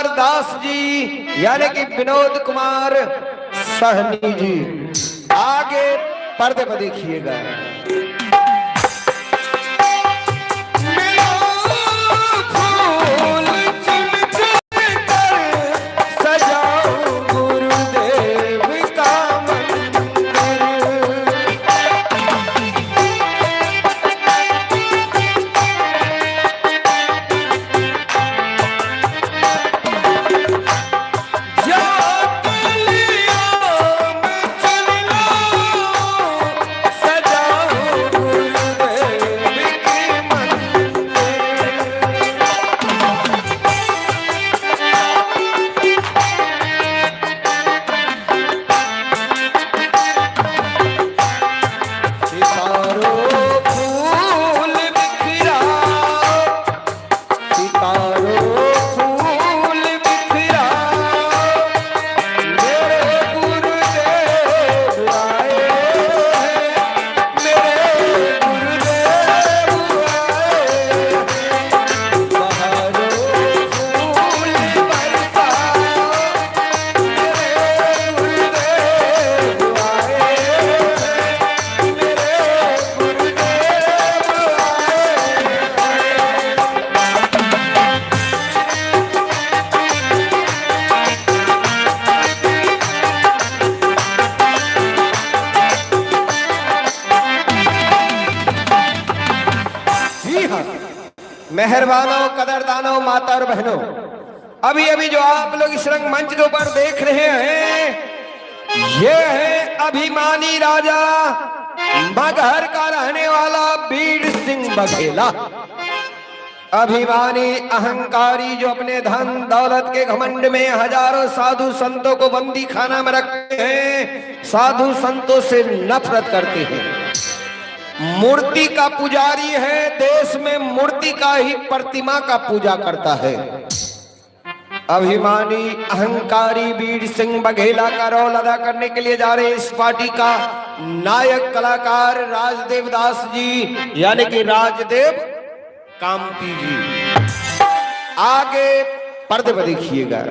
कुमार दास जी यानी कि विनोद कुमार सहनी जी आगे पर्दे पर देखिएगा। मेहरबानों, कदरदानों, माता और बहनों, अभी अभी जो आप लोग इस रंगमंच के ऊपर देख रहे हैं, ये है अभिमानी राजा मगहर का रहने वाला बीर सिंह बघेला। अभिमानी अहंकारी जो अपने धन दौलत के घमंड में हजारों साधु संतों को बंदी खाना में रखते हैं, साधु संतों से नफरत करते हैं, मूर्ति का पुजारी है, देश में मूर्ति का ही प्रतिमा का पूजा करता है। अभिमानी अहंकारी वीर सिंह बघेला का रोल अदा करने के लिए जा रहे इस पार्टी का नायक कलाकार राजदेव दास जी यानी कि राजदेव कामती जी आगे पर्दे पर देखिएगा।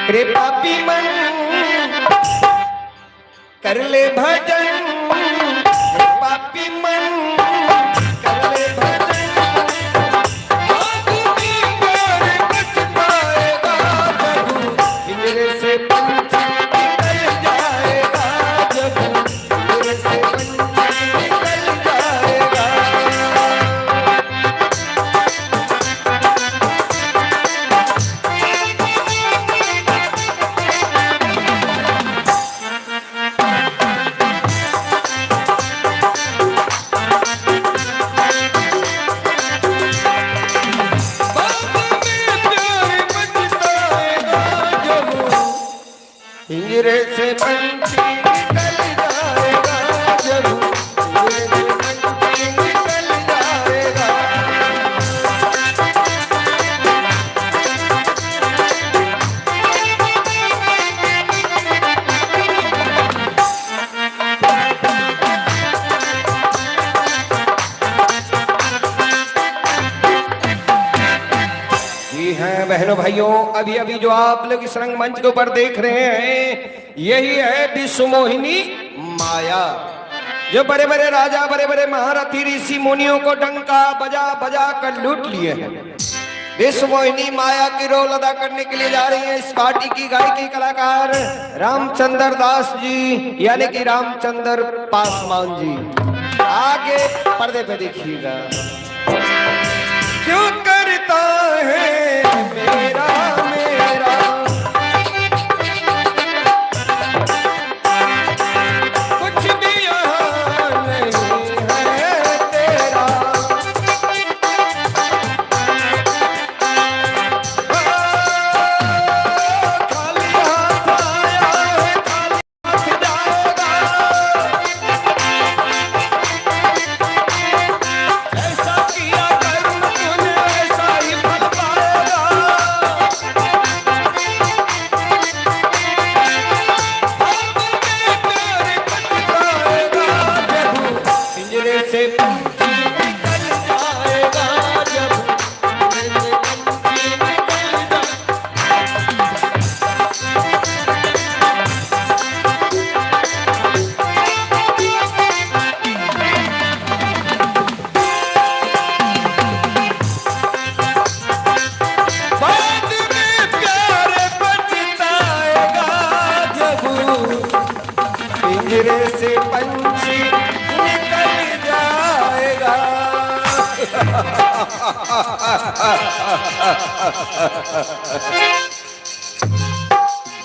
कृपा मन कर ले भजन, पापी मन कर ले भजन, आदमी पर बच पाएगा जब पिंजरे से पंछी निकल जाएगा, जब पिंजरे से पंछी निकल जाएगा। पिंजरे से पंछी निकल जाएगा, जब पिंजरे से पंछी निकल जाएगा। जी हैं बहनों भाइयों, अभी अभी जो आप लोग इस रंगमंच के ऊपर देख रहे हैं, यही है विश्व मोहिनी माया, जो बड़े बड़े राजा, बड़े बड़े महारथी, ऋषि मुनियों को डंका बजा बजा कर लूट लिए हैं। विश्व मोहिनी माया की रोल अदा करने के लिए जा रही है इस पार्टी की गायकी कलाकार रामचंद्र दास जी यानी कि रामचंद्र पासवान जी आगे पर्दे पे देखिएगा। क्यों करता है मेरा मेरा कुछ भी यहाँ नहीं है तेरा, खाली हाथ आया है खाली हाथ जाएगा, ऐसा किया करूँ तूने ऐसा ही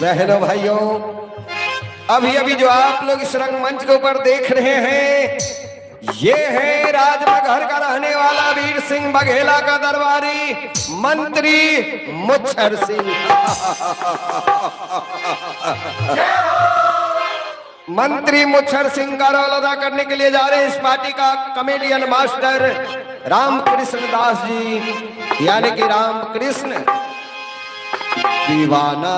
बहनों भाइयों, अभी अभी जो आप लोग इस रंगमंच के ऊपर देख रहे हैं, ये है राजमगहर का रहने वाला वीर सिंह बघेला का दरबारी मंत्री मुच्छर सिंह। मंत्री मुच्छर सिंह का रोल अदा करने के लिए जा रहे हैं इस पार्टी का कमेडियन मास्टर रामकृष्ण दास जी, यानी कि रामकृष्ण दीवाना।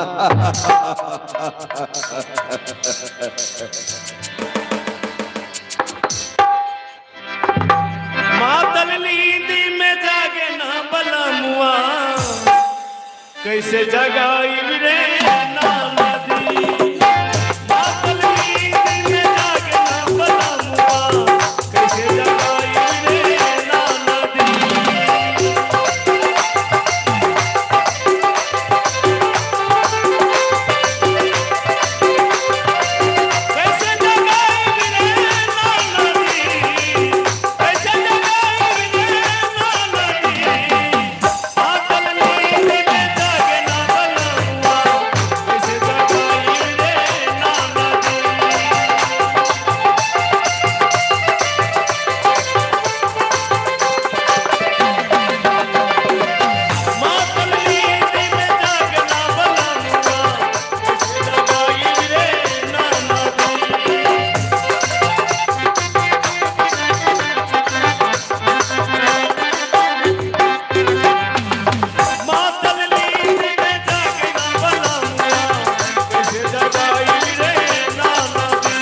मातल नींदी में जागे ना बला मुआ, कैसे जगाई रे ना नदी। मातल नींदी में जागे ना बला मुआ, कैसे जगाई रे ना नदी। कैसे जगाई रे ना नदी, कैसे जगाई रे ना नदी। मातल नींदी में जागे ना बला मुआ, कैसे जगाई रे ना नदी। मातल नींदी में जागे ना बला मुआ, कैसे जगाई रे ना नदी। मातल नींद में जागे ना बला मुआ, कैसे जगाई रे ना नदी।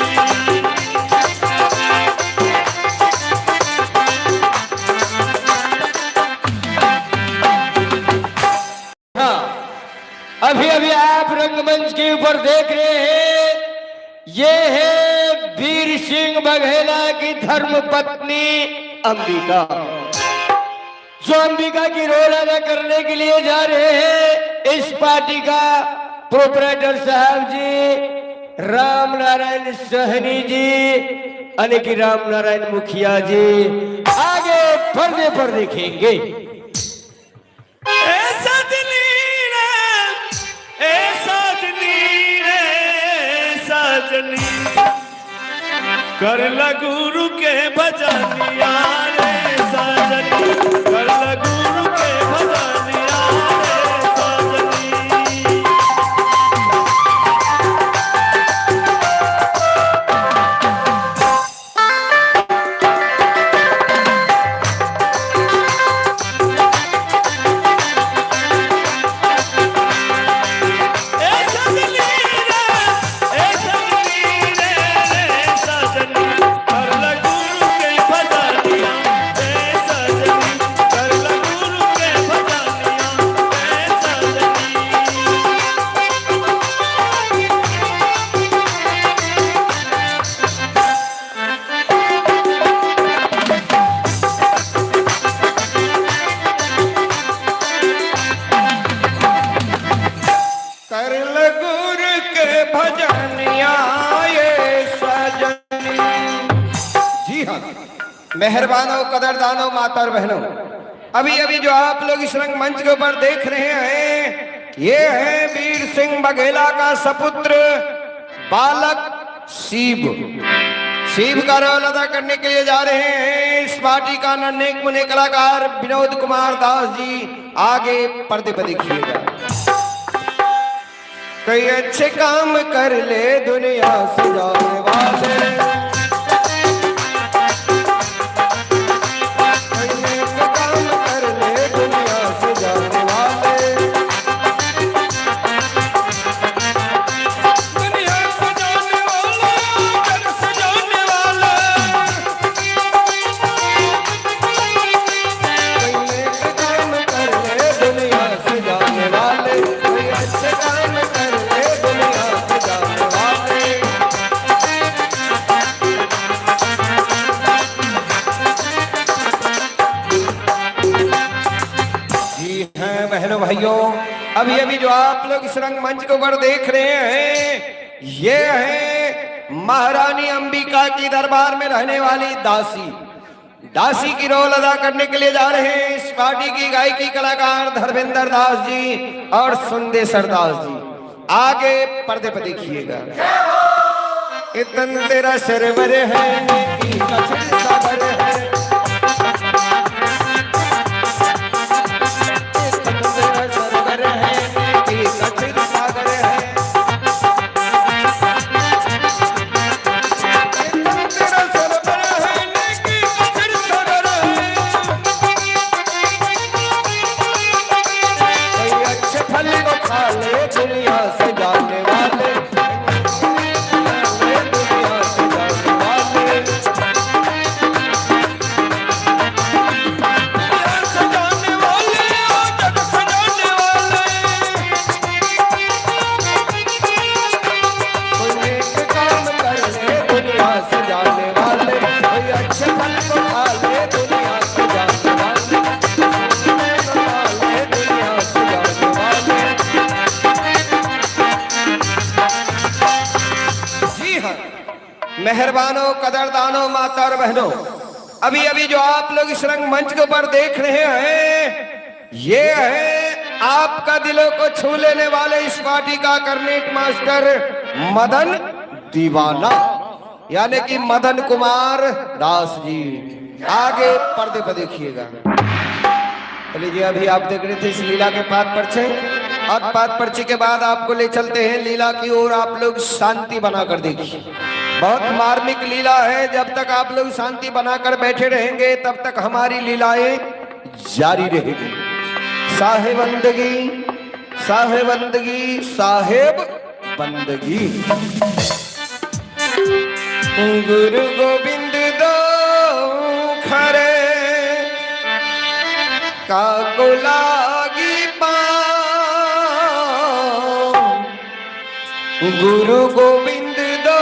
अभी अभी आप रंगमंच के ऊपर देख रहे हैं, ये है वीर सिंह बघेला की धर्म पत्नी अंबिका, जो अंबिका की रोल अदा करने के लिए जा रहे हैं इस पार्टी का प्रोपराइटर साहब जी राम नारायण सहनी जी, यानी कि राम नारायण मुखिया जी। आगे पर्दे पर देखेंगे। ऐसा दिली रे, ऐसा दिली रे सजनी, कर लगुरु के भजनिया रे सजनी, कर लगुरु के भजनिया रे सजनी। ऐसा दिली रे, ऐसा दिली रे सजनी, कर लगुरु के भजनिया रे सजनी, कर लगुरु के भजनिया रे सजनी। कर लगुर के भजनिया ये सजनी। जी हाँ, मेहरबानों, कदरदानों, माता और बहनों, अभी अभी जो आप लोग इस रंगमंच के ऊपर देख रहे हैं, ये है वीर सिंह बघेला का सपुत्र बालक शिव। शिव का रोल अदा करने के लिए जा रहे हैं इस पार्टी का नन्हे मुन्ने कलाकार विनोद कुमार दास जी। आगे पर्दे पर देखिएगा। कई अच्छे काम कर ले दुनिया सजाने वाले, कई नेक काम कर ले दुनिया सजाने वाले। दुनिया सजाने वाला, जग सजाने वाला, कई नेक काम कर ले दुनिया सजाने वाले, कई अच्छे काम कर ले दुनिया सजाने वाले। जी हैं बहनों भाइयों, अभी अभी जो आप लोग इस रंगमंच के ऊपर देख रहे हैं, ये है महारानी अंबिका की दरबार में रहने वाली दासी, दासी की रोल अदा करने के लिए जा रहे हैं इस पार्टी की गायकी कलाकार धर्मेंद्र दास जी और सुंदेसर दास जी। आगे पर्दे पर देखिएगा। इतन तेरा सरवर है कि कछिर सागर है, इतन तेरा सरवर है कि कछिर सागर है, इतन तेरा सरवर है कि कछिर सागर है। कोई अच्छे फल को खा ले दुनिया से जाने वाले, मेहरबानों, कदरदानों, माता और बहनों, अभी अभी जो आप लोग इस रंगमंच के ऊपर देख रहे हैं, ये है आपका दिलों को छू लेने वाले इस पार्टी का कर्नेट मास्टर मदन दीवाना, यानी कि मदन कुमार दास जी। आगे पर्दे पर देखिएगा। लीजिए, अभी आप देख रहे थे इस लीला के पाठ पर्चे, और पाठ पर्चे के बाद आपको ले चलते हैं लीला की ओर। आप लोग शांति बनाकर देखिए, बहुत मार्मिक लीला है। जब तक आप लोग शांति बनाकर बैठे रहेंगे तब तक हमारी लीलाएं जारी रहेगी। साहेब बंदगी, साहेब बंदगी, साहेब बंदगी। गुरु गोविंद दो खरे का गुलागी पाओ, गुरु गोविंद दो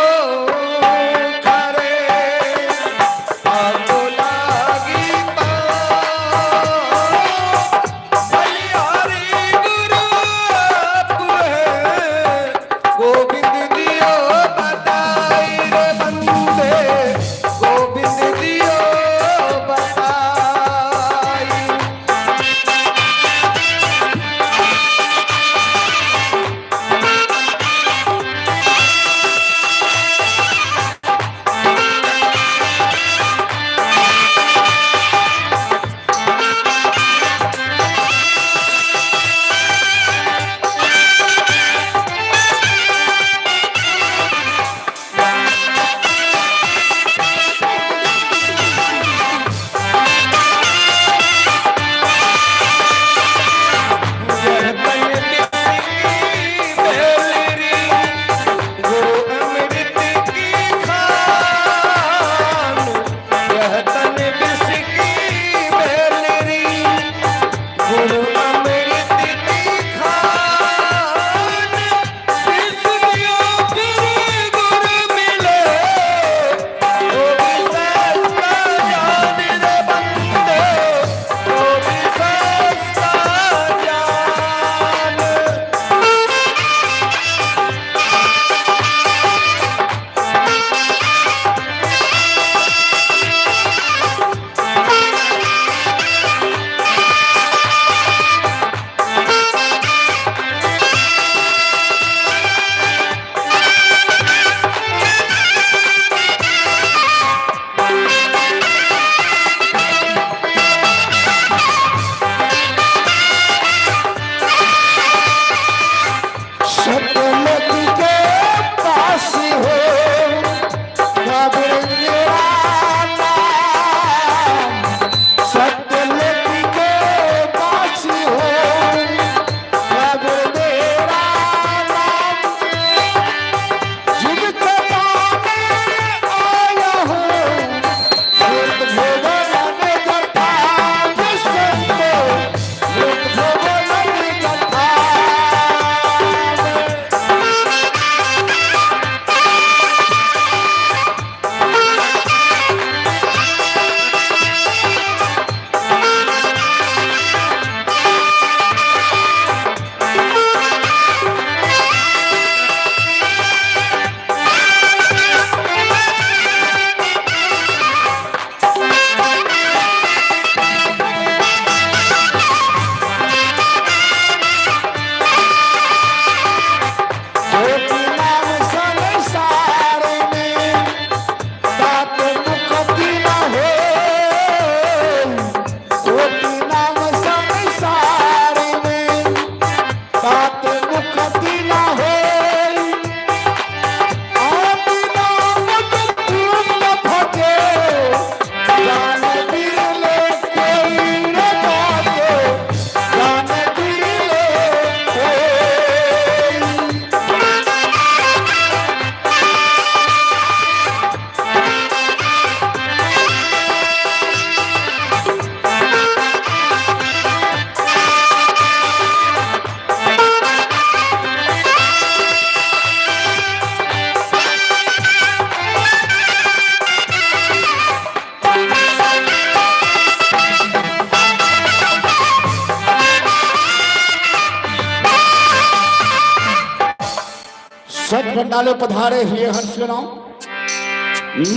सत पंडाले पधारे हुए हर्षगणों,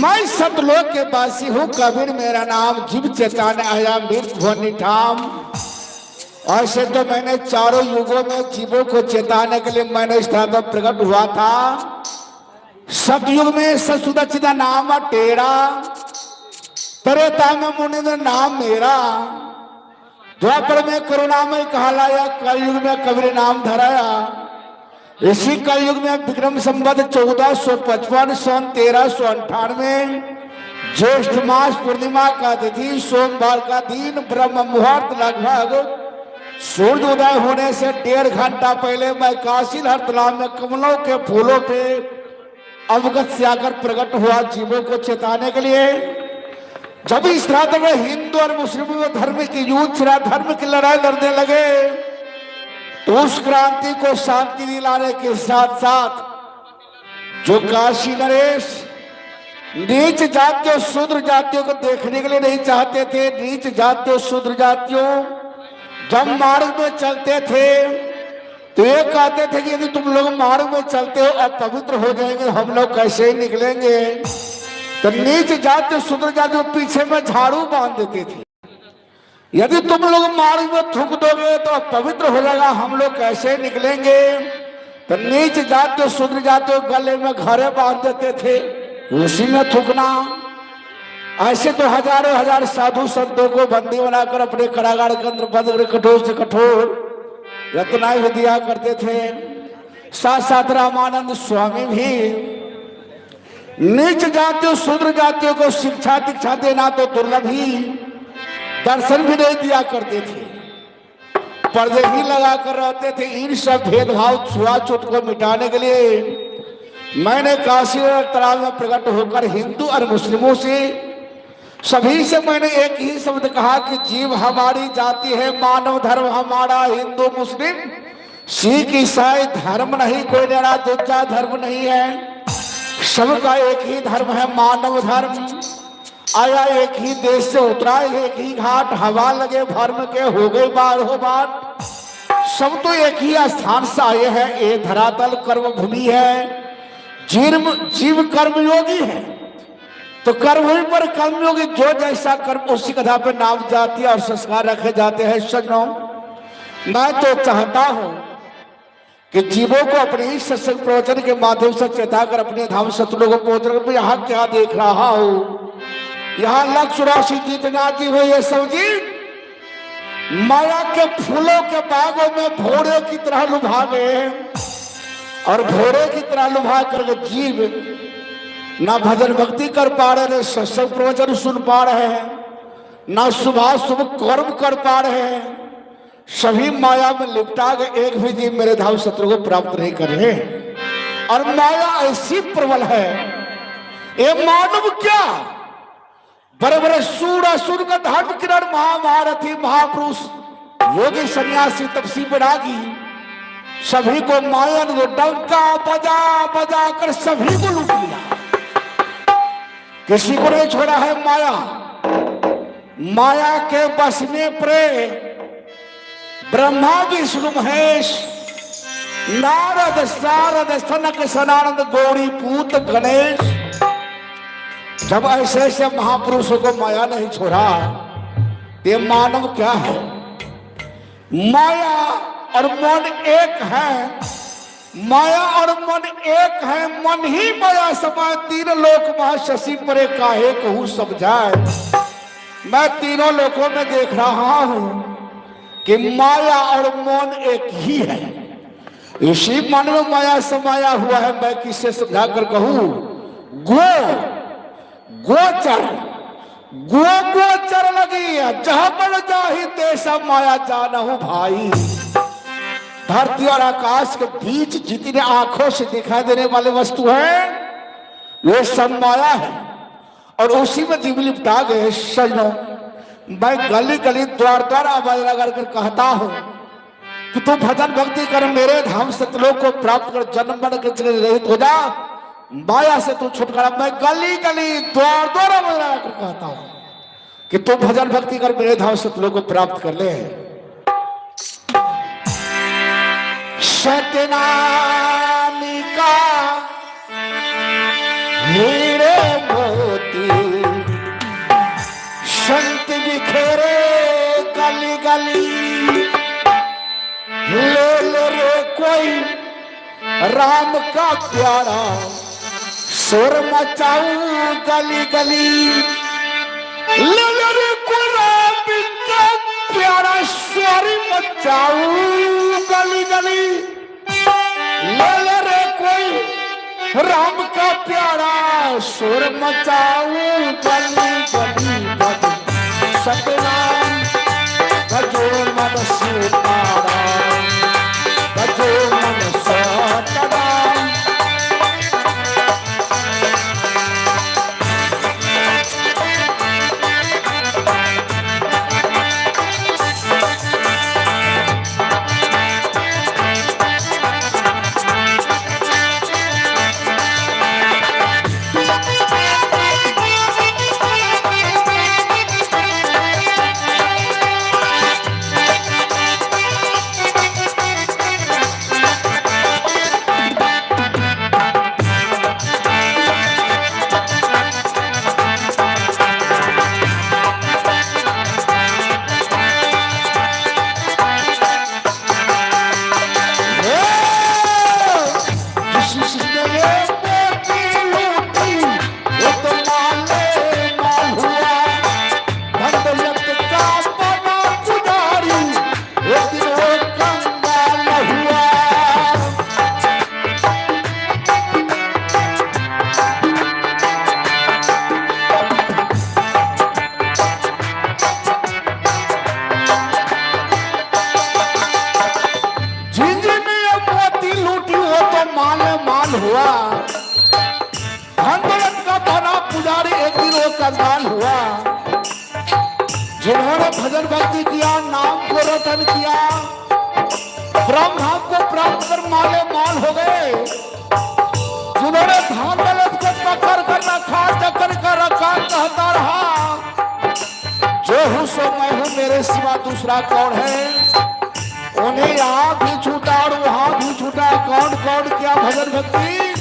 मैं सतलोक के वासी हूँ, कबीर मेरा नाम, जीव चेताने आया मृत भुवनि ठाम। ऐसे तो मैंने चारों युगों में जीवों को चेताने के लिए मैंने इस तरह प्रकट हुआ था। सतयुग में ससुदचिदा नाम टेरा, त्रेता में मुनि नाम मेरा, द्वापर में करुणामय कहलाया, कलयुग में कबीर नाम धराया। इसी कलयुग में विक्रम संवत 1455 सन 1398 ज्येष्ठ मास पूर्णिमा का तिथि सोमवार का दिन ब्रह्म मुहूर्त लगभग सूर्य उदय होने से 1.5 घंटा पहले मैं काशी हरतलाव में कमलों के फूलों पे अवगत से आकर प्रकट हुआ जीवों को चेताने के लिए। जब इस रात में हिंदू और मुस्लिमों में धर्म की युद्ध छिड़ा, धर्म की लड़ाई लड़ने लगे, तो उस क्रांति को शांति दिलाने के साथ साथ जो काशी नरेश नीच जातियों शूद्र जातियों को देखने के लिए नहीं चाहते थे, नीच जातियों शूद्र जातियों जब मार्ग में चलते थे तो ये कहते थे कि यदि तुम लोग मार्ग में चलते हो और पवित्र हो जाएंगे, हम लोग कैसे ही निकलेंगे। तो नीच जाति शूद्र जाति पीछे में झाड़ू बांध देते थे, यदि तुम लोग मार्ग में थूक दोगे तो पवित्र हो जाएगा, हम लोग कैसे निकलेंगे। तो नीच जाति शूद्र जाति गले में घरे बांध देते थे, उसी में थूकना। ऐसे तो हजारों हजार साधु संतों को बंदी बनाकर अपने कारागार के अंदर बंद कर कठोर से कठोर रत्नाएं भी दिया करते थे। साथ साथ रामानंद स्वामी भी नीच जातियों शूद्र जातियों को शिक्षा दीक्षा देना तो दुर्लभ ही, दर्शन भी नहीं दिया करते थे, पर्दे ही लगा कर रहते थे। इन सब भेदभाव छुआछूत को मिटाने के लिए मैंने काशी तालाब में प्रकट होकर हिंदू और मुस्लिमों से सभी से मैंने एक ही शब्द कहा कि जीव हमारी जाति है, मानव धर्म हमारा, हिंदू मुस्लिम सिख ईसाई धर्म नहीं, कोई नया दूसरा धर्म नहीं है, सबका एक ही धर्म है मानव धर्म। आया एक ही देश से उतरा एक ही घाट, हवा लगे भर्म के हो गई बार हो बाट, सब तो एक ही स्थान से आए हैं। ये धरातल कर्म भूमि है, जीव कर्मयोगी है, तो कर्मभूमि पर कर्मयोगी जो जैसा कर्म उसी कथा पे नाम जाति और संस्कार रखे जाते हैं। सज्जनों, मैं तो चाहता हूं कि जीवों को अपने सत्संग प्रवचन के माध्यम से चेता कर अपने धाम सतलोक को पहुंचकर यहाँ क्या देख रहा हूं, यहाँ लक्ष्य राशि जितना जी हो ये समझी माया के फूलों के बागों में भोरे की तरह लुभा गए, और भोरे की तरह लुभा कर जीव ना भजन भक्ति कर पा रहे, ना सत्संग प्रवचन सुन पा रहे हैं, ना सुबह शुभ कर्म कर पा रहे हैं, सभी माया में लिपटा गए, एक भी जीव मेरे धाम सत्र को प्राप्त नहीं कर रहे। और माया ऐसी प्रबल है, ये मानव क्या बड़े बड़े सूर असुर का धर्म किरण महाभारती महापुरुष योगी सन्यासी तपसी बैरागी सभी को माया ने डंका बजा बजा कर सभी को लूट लिया, किसी को नहीं छोड़ा है। माया के बस में पड़े ब्रह्मा विष्णु महेश नारद सारद सनक सनानंद गौरी पूत गणेश, जब ऐसे ऐसे महापुरुषों को माया नहीं छोड़ा, ये मानव क्या है। माया और मन एक है, माया और मन एक है, मन ही माया समाय, तीन लोक महा शशि परे काहे कहूं समझाए। मैं तीनों लोकों में देख रहा हूं कि माया और मन एक ही है, इसी मन में माया समाया हुआ है। मैं किससे समझा कर कहूं, गोचर गोचर लगी है, जहां पर जाही तेसा माया जानहु भाई। धरती और आकाश के बीच जितने आंखों से दिखाई देने वाले वस्तु है वे सब माया है, और उसी में जीव लिपटा गए। सजनों, मैं गली गली द्वार द्वार आवाज लगा कर कहता हूं कि तू भजन भक्ति कर, मेरे धाम सतलोक को प्राप्त कर, जन्म मरण के रहित हो जा, माया से तू छुटकारा। मैं गली गली द्वार द्वार आवाज लगा कर कहता हूं कि तू भजन भक्ति कर, मेरे धाम सतलोक को प्राप्त कर ले। सतनामी का हीरे मोती संत बिखेरे गली गली ले ले रे कोई राम का प्यारा सुर मचाऊ गली गली ले ले रे कोई राम का प्यारा सुर मचाऊ गली गली ले ले रे कोई राम का प्यारा सुर मचाऊ गली गली गली सतनाम भजो मन सीताराम भजो मन सतनाम हुआ धन दौलत का बना पुजारी एक दिन वो कंगाल हुआ जिन्होंने भजन भक्ति किया नाम को रोशन किया ब्रह्म धाम को प्राप्त कर माले माल हो गए जिन्होंने धन दौलत को पकड़ कर रखा चक्कर कर रखा कहता रहा जो हूँ सो मैं हूँ मेरे सिवा दूसरा कौन है उन्हें यहाँ भी छूटा और वहां भी छूटा कौन कौन किया भजन भक्ति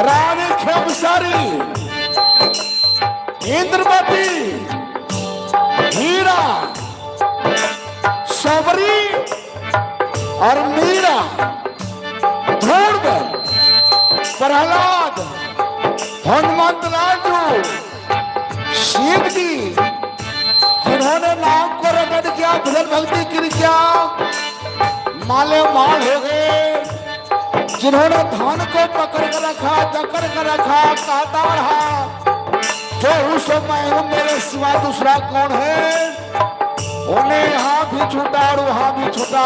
रानी खेमसारी इंद्रवती हीरा सबरी और मीरा ध्रुव प्रहलाद हनुमंत लालू शिव जी जिन्होंने नाम को रगड़ किया भजन भक्ति की किया माले माल हो गए जिन्होंने धान को पकड़ कर रखा जकड़ कर रखा कहता रहा जो उस मैं हूं मेरे सिवा दूसरा कौन है उन्हें यहाँ भी छूटा और वहां भी छूटा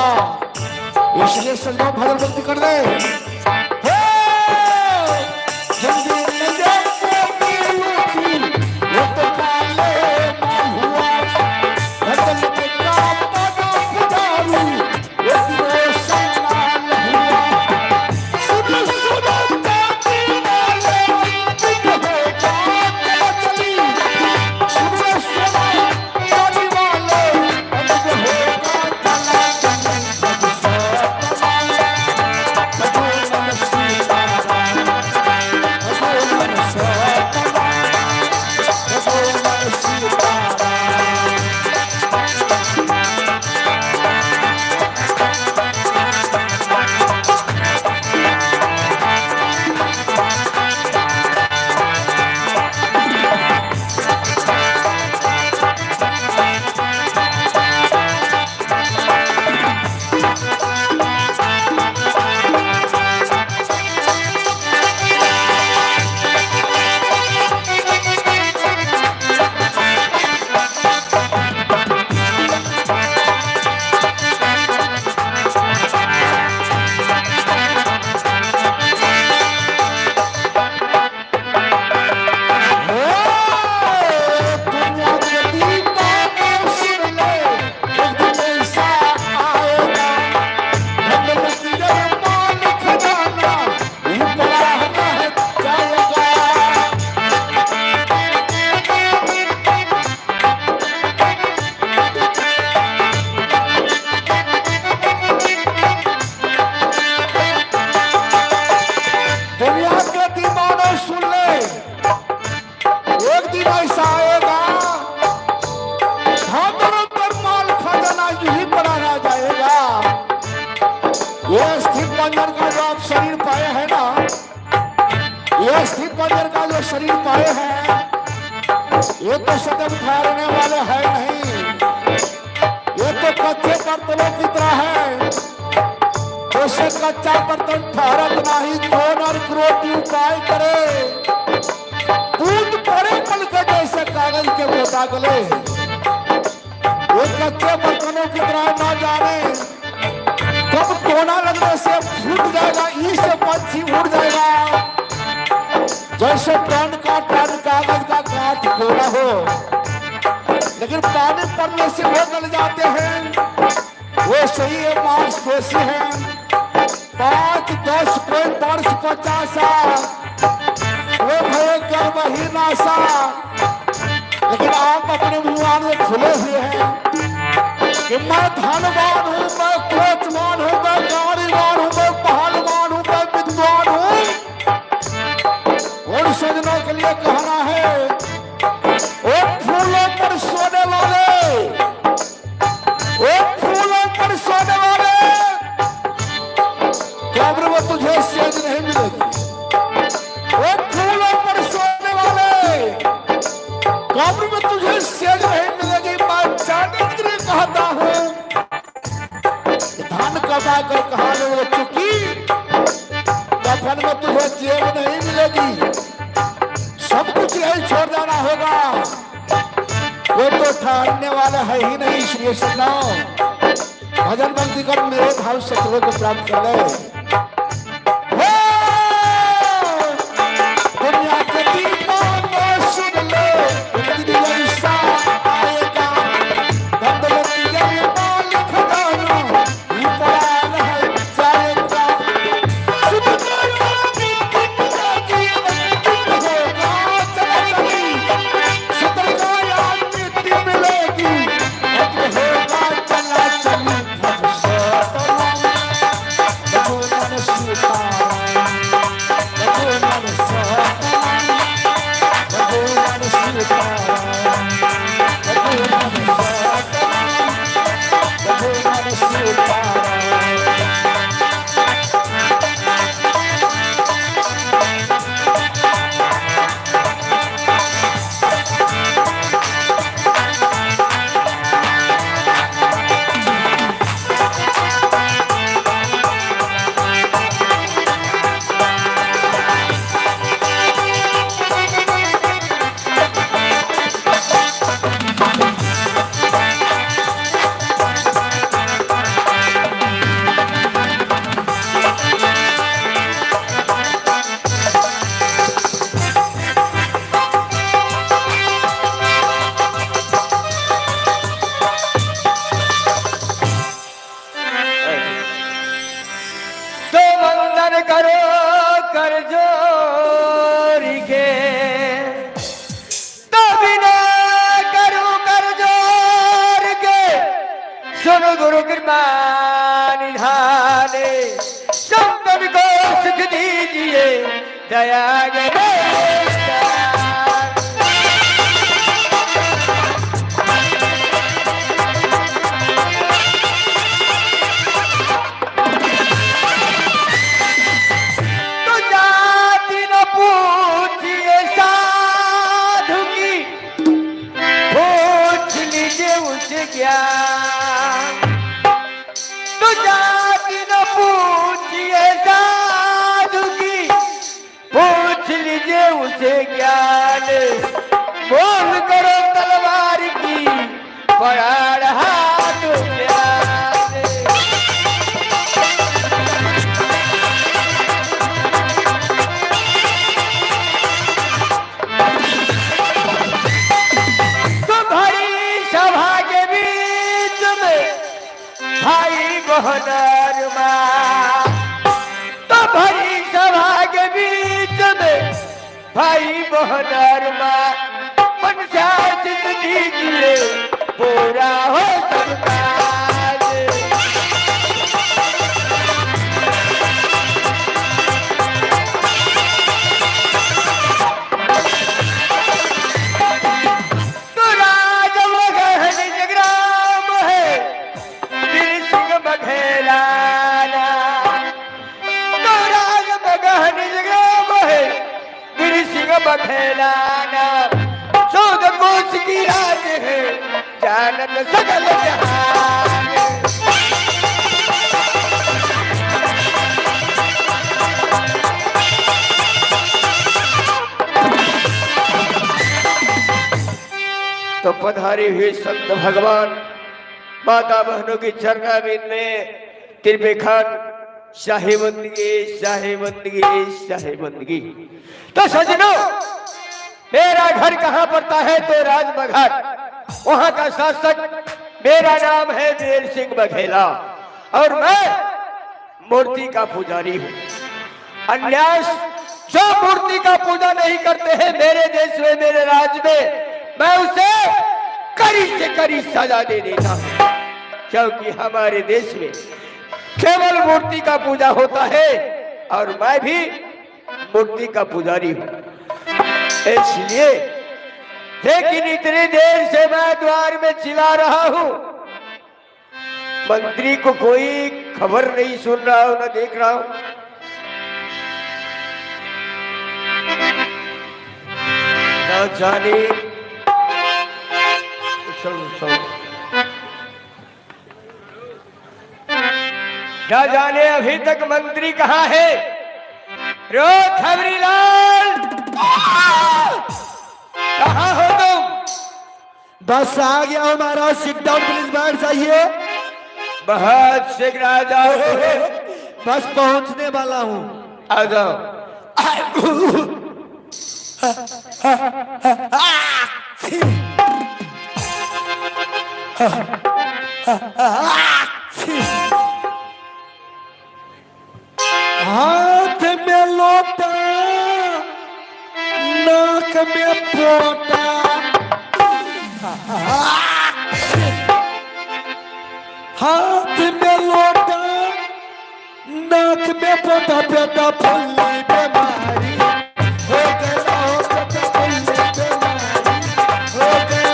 इसलिए संजो भजन भक्ति कर दे ये स्थिर पंजर का जो आप शरीर पाए हैं ना, ये स्थिर पंजर का जो शरीर पाए हैं, ये तो सदैव ठहरने वाले है नहीं। ये तो कच्चे बर्तनों की तरह है, जैसे कच्चा बर्तन ठहरत नहीं, कौन और रोटी उपाय करे, दूध पड़े पल के जैसे कागज के मुतागले। ये कच्चे बर्तनों की तरह ना जाने कब टोना लगने से फूट जाएगा, ई से पंछी उड़ जाएगा। जैसे टन का टन कागज का काट टोना हो, लेकिन पानी पड़ने से वो गल जाते हैं। वो सही है, मांसपेशी है, 5, 10, कोई 5, 50 वो भयंकर वही नासा। लेकिन आप अपने मुहान में खुले हुए हैं कि मैं धनवान हूँ, मैं कोचवान हूँ, मैं गाड़ीवान हूँ, मैं पहलवान हूँ, मैं विद्वान हूँ। उन सजनों के लिए कहना है, वो फूलों पर सोने वाले, वो फूलों पर सोने वाले, कब्र में तुझे सेज नहीं मिलेगी। वो फूलों पर सोने वाले, कब्र में तुझे सेज नहीं मिलेगी। मैं जाने के लिए कहता हूँ, धान कमा कर कहा वो चुकी, कफन में तुझे जेब नहीं मिलेगी। सब कुछ यही छोड़ जाना होगा, वो तो ठहरने वाला है ही नहीं। इसलिए सुनो, भजन भक्ति कर मेरे भाव शत्रुओं को प्राप्त कर ले। दुनिया के दीवाने सुन ले, जिंदगी ऐसा आएगा, बंदलती ये मालिक दाना, ये परान है जाएगा। सुन लो मिट्टी होगा चला चली, सुधर गया मिट्टी मिलेगी, होगा चला चली। भगवान सीताराम, भगवान सीताराम, भगवान सीताराम, भगवान सीताराम। तो वंदन करो कर जोरी के, तो बिना करो कर जोर के, सुनो गुरु कृपा निधाने, संतन को सुख दीजिए दया गणेश। पूछिए साधु की, पूछ लीजिए उसे ज्ञान। तो जाति न पूछिए साधु की, पूछ लीजिए उसे ज्ञान। बोल करो तलवार की, पड़ा रहा तो ज्ञान। भाई बहनर माँ, तो भरी सभा के बीच में भाई बहनर माँ, पंचायत दीजिए पूरा हो सब काज। तो राज मगहन ग्राम है, बघेलाना बघेला नाम, चौदह कोस की राज है, जानत सकल जहान। तो पधारे हुए संत भगवान, माता बहनों की चरणाविंद में तिरपे खान शाही बंदगी, शाही बंदगी, शाही बंदगी। तो सजनों, मेरा घर कहाँ पड़ता है? तो राजमघाट, वहां का शासक मेरा नाम है वीर सिंह बघेला और मैं मूर्ति का पुजारी हूँ। अन्याय जो मूर्ति का पूजा नहीं करते हैं मेरे देश में, मेरे राज्य में, मैं उसे कड़ी से कड़ी सजा दे देता हूं, क्योंकि हमारे देश में केवल मूर्ति का पूजा होता है और मैं भी मूर्ति का पुजारी हूं। इसलिए लेकिन इतनी देर से मैं द्वार में चिल्ला रहा हूं, मंत्री को कोई खबर नहीं सुन रहा हूं, न देख रहा हूं। न जाने न जाने अभी तक मंत्री कहाँ है? रो खबरीलाल, कहाँ हो तुम? बस आ गया हूँ महाराज, सिट डाउन प्लीज, बैठ जाइए। बहुत शीघ्र आ जाओ। बस पहुंचने वाला हूँ। आ जाओ। हाथ में लोटा, नाक में पोटा, हाथ में लोटा, नाक में पोटा, पेटा फुल्ली बीमारी हो गया, हो पेटा फुल्ली बीमारी हो गया।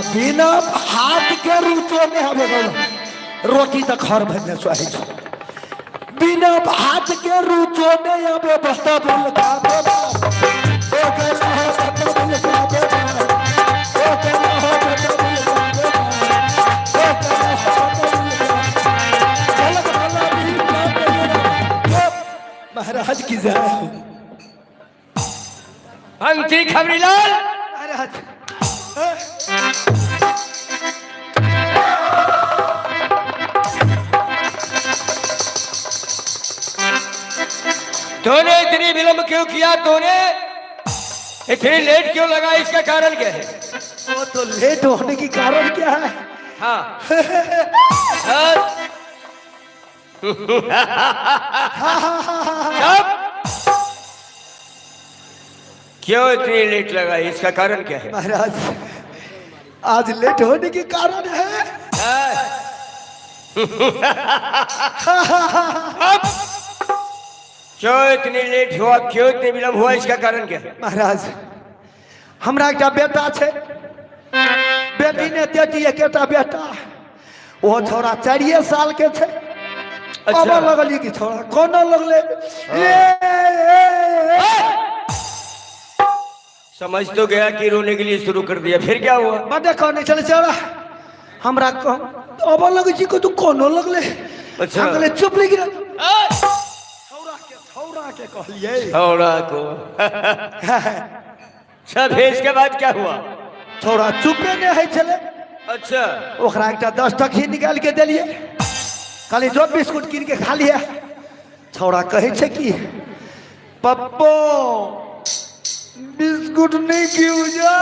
बिना हाथ के रुचो ने हमें रोटी तक घर भरने सुहाई छो, बिना हाथ के रुचो ने हमें बस्ता बिल का बेबा ओ कहला हो बस्ता बिल का बेबा ओ कहला हो बस्ता बिल का बेबा ओ कहला हो बस्ता बिल का चलक भला भी का बेबा। महाराज की जय। मंत्री खबरीलाल, महाराज तूने इतनी विलंब क्यों किया? तूने इतनी लेट क्यों लगा? इसका कारण क्या है? वो तो लेट होने की कारण क्या है? हाँ। चुप! क्यों इतनी लेट लगा? इसका कारण क्या है? महाराज आज लेट होने के कारण है क्यों इतनी लेट हुआ? क्यों इतनी विलंब हुआ? इसका कारण क्या है? महाराज हमरा एक बेटा छे, बेटी ने तेटी एक बेटा, वो छोरा 4 साल के छे। अच्छा। अब लगली की छोरा कोनो लगले समझ तो गया कि रोने के लिए शुरू कर दिया, फिर क्या हुआ? बड़े कहने चले छोरा हमरा अब लगे जी को तू कोनो लगले। अच्छा। हम कहले चुप नहीं गिरा छोरा के कहलिए छोरा को। सब इसके बाद क्या हुआ? छोरा चुपे नहीं है चले। अच्छा। ओकरा एकटा 10 टका निकाल के दिलिए, खाली जो बिस्कुट कीन के खा लिया। छोरा कहे छे कि पप्पो बिस्कुट बिस्कुट नहीं क्यों जा?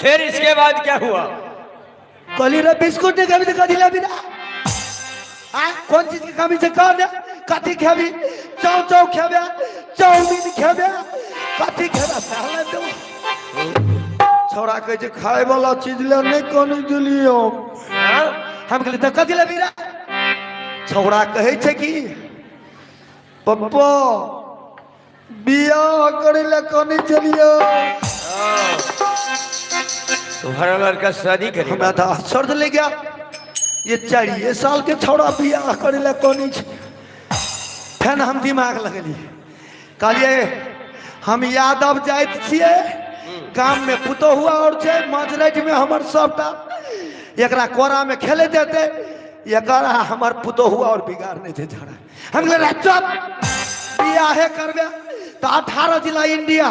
फिर इसके बाद क्या हुआ? कली रे बिस्कुट ने कभी दिखा दिला बिना। हाँ कौन चीज की कमी से कौन है? कथी खेबी? चाव चाव खेबे, चाउमीन खेबे, कथी खेबे? पहले तो छोरा कहे जे खाए वाला चीज ले नहीं कोनी दिलियो। हम कहले त कथी ले बिना? छोरा कहे छे कि पप्पा बियाह करे ले कोनी चलियो। तुम्हारा लड़का शादी करेगा? हमरा तो आश्चर्य ले गया, ये 4 साल के छोड़ा बियाह करे ले कोनी छे। फिर हम दिमाग लगली, कहलिए हम यादव जाइत छिए, गांव में पुतो हुआ और छे, मजरेज में हमर सबटा एकरा कोरा में खेले देते, एकरा हमर पुतो हुआ और बिगाड़ नहीं थे झड़ा। हम कहले चुप, बियाह करबे तो 18 जिला इंडिया,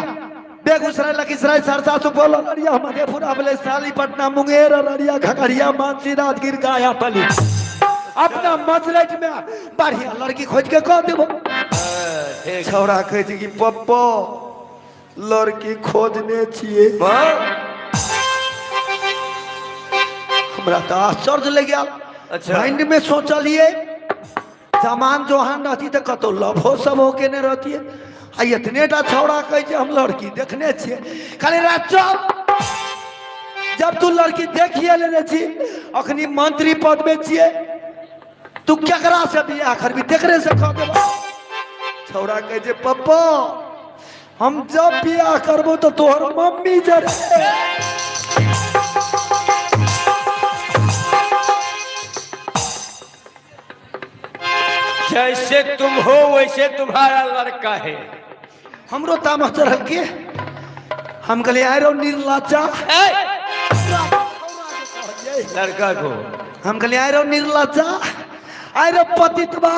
बेगूसराय, लखीसराय, सरसा, सुपौल, अररिया, मधेपुरा, वैशाली, पटना, मुंगेर, अररिया, खगड़िया, मानसी, राजगीर, गया, पली, अपना मजरेज में बढ़िया लड़की खोज के कह देबो। छौड़ा कहे कि पप्पा लड़की खोजने छिए। हमरा तो आश्चर्य लग गया। अच्छा। माइंड में सोचलिए जमान जोहान रहती तो कतो लभो सब होके नहीं रहती है। आ इतने टा छौड़ा कहे हम लड़की देखने छिए। कहले रे चुप, जब तू लड़की देखिए लेने छी, अखनी मंत्री पद में छिए, तू केकरा से बियाह करबी? तेकरे से कह देबो। छौड़ा कहे जे पप्पा हम जब बियाह करबो तो तोहर मम्मी जरे। जैसे तुम हो वैसे तुम्हारा लड़का है। हमरो तामस चढ़ल के हम कहले आय रो निर्लज्जा। लड़का को हम कहले आय रो निर्लज्जा, आय रो पतितवा।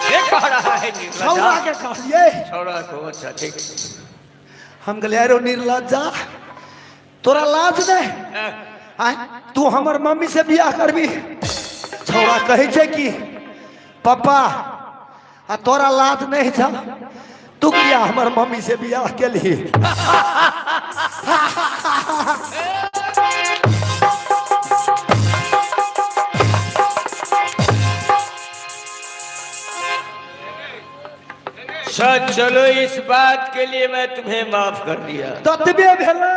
ये कह रहा है छौड़ा के कहलिए, छौड़ा को। अच्छा ठीक। हम कहले आय रो निर्लज्जा, तोरा लाज नहीं? आय तू हमर मम्मी से बियाह करबी? छौड़ा कहे छे कि पापा आ तोरा लाज नहीं छा, तू किया हमर मम्मी से बियाह केली? सच चलो, इस बात के लिए मैं तुम्हें माफ कर दिया। ततबे भेले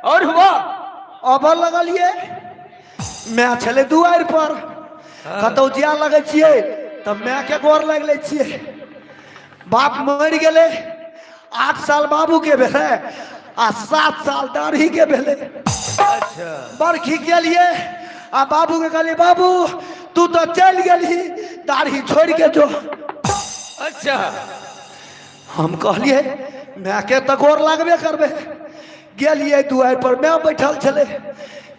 और हुआ अब लगलिए मैं छले दुआर पर कतौ जिया लगे छिए तब मैं के गोर लग ले छिए। बाप मर गेले, 8 साल बाबू के भेले आ 7 साल दाढ़ी के भेले। अच्छा। बरखी गेलिए आ बाबू के कहलिए बाबू तू तो चल गेली, दाढ़ी छोड़ के जो। अच्छा। हम कहलिए मैं के तो गोर लगबे करबे। गेलिए दुआर पर, मैं बैठल छले,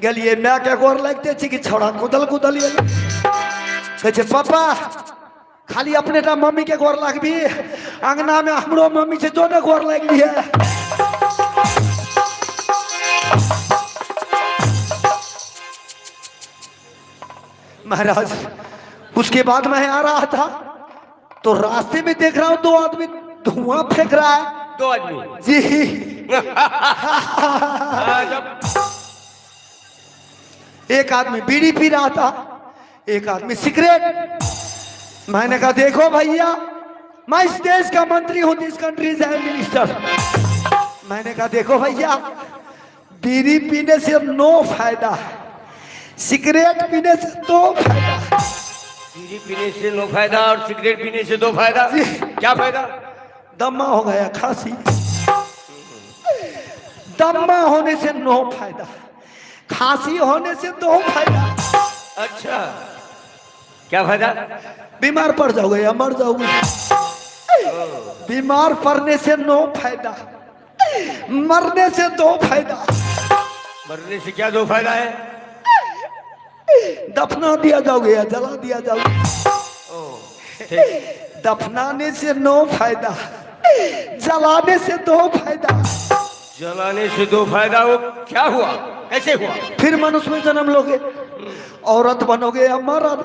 गेलिए मैं के गोर लगते छी कि छौड़ा कुदल कुदल कहे छे पापा खाली अपने टा मम्मी के गोर लगबी, अंगना में हमरो मम्मी से जो ने गोर लगली है। महाराज उसके बाद मैं आ रहा था तो रास्ते में देख रहा हूं 2 आदमी धुआं फेंक रहा है। 2 आदमी? जी। एक आदमी बीड़ी पी रहा था, एक आदमी सिगरेट। मैंने कहा देखो भैया मैं इस देश का मंत्री हूं, दिस कंट्री इज मिनिस्टर। मैंने कहा देखो भैया बीड़ी पीने से नो फायदा, सिगरेट पीने से 2 फायदा। बीड़ी पीने से 9 फायदा और सिगरेट पीने से 2 फायदा? क्या फायदा? दमा हो गया, खांसी। दमा होने से 9 फायदा, खांसी होने से 2 फायदा। अच्छा, क्या फायदा? बीमार पड़ जाओगे या मर जाओगे। बीमार पड़ने से 9 फायदा, मरने से 2 फायदा। मरने से क्या 2 फायदा है? दफना दिया जाओगे या जला दिया जाओगे। दफनाने से 9 फायदा, जलाने से 2 फायदा। जलाने से दो फायदा हो, क्या हुआ, कैसे हुआ? फिर मनुष्य में जन्म लोगे, औरत बनोगे या मर्द।